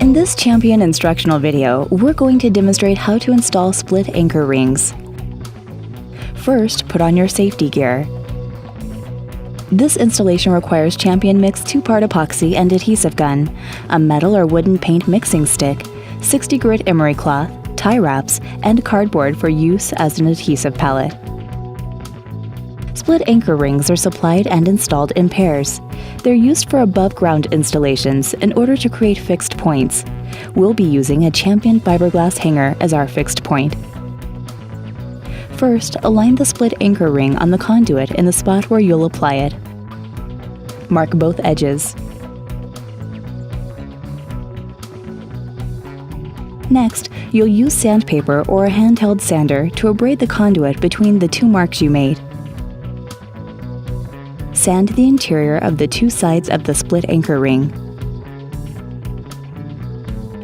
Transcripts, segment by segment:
In this Champion instructional video, we're going to demonstrate how to install split anchor rings. First, put on your safety gear. This installation requires Champion Mix Two-Part Epoxy and adhesive gun, a metal or wooden paint mixing stick, 60 grit emery cloth, tie wraps, and cardboard for use as an adhesive pallet. Split anchor rings are supplied and installed in pairs. They're used for above-ground installations in order to create fixed points. We'll be using a Champion fiberglass hanger as our fixed point. First, align the split anchor ring on the conduit in the spot where you'll apply it. Mark both edges. Next, you'll use sandpaper or a handheld sander to abrade the conduit between the two marks you made. Sand the interior of the two sides of the split anchor ring.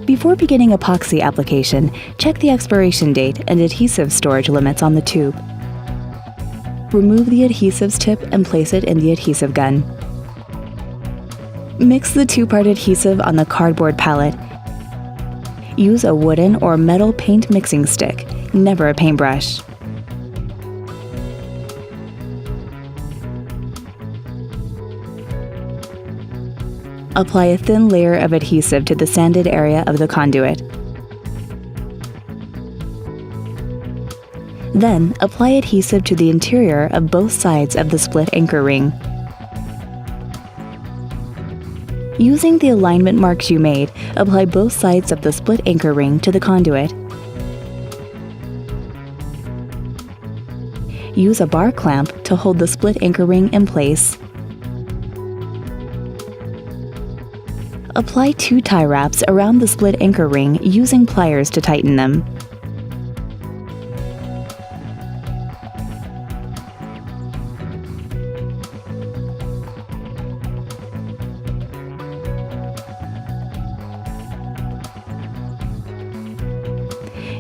Before beginning epoxy application, check the expiration date and adhesive storage limits on the tube. Remove the adhesives tip and place it in the adhesive gun. Mix the two-part adhesive on the cardboard pallet. Use a wooden or metal paint mixing stick, never a paintbrush. Apply a thin layer of adhesive to the sanded area of the conduit. Then, apply adhesive to the interior of both sides of the split anchor ring. Using the alignment marks you made, apply both sides of the split anchor ring to the conduit. Use a bar clamp to hold the split anchor ring in place. Apply 2 tie wraps around the split anchor ring using pliers to tighten them.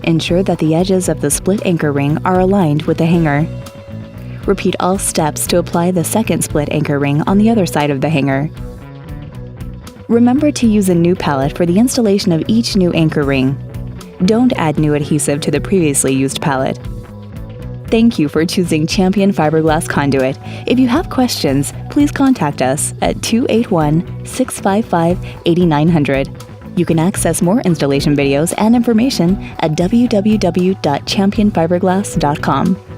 Ensure that the edges of the split anchor ring are aligned with the hanger. Repeat all steps to apply the second split anchor ring on the other side of the hanger. Remember to use a new pallet for the installation of each new anchor ring. Don't add new adhesive to the previously used pallet. Thank you for choosing Champion Fiberglass Conduit. If you have questions, please contact us at 281-655-8900. You can access more installation videos and information at www.championfiberglass.com.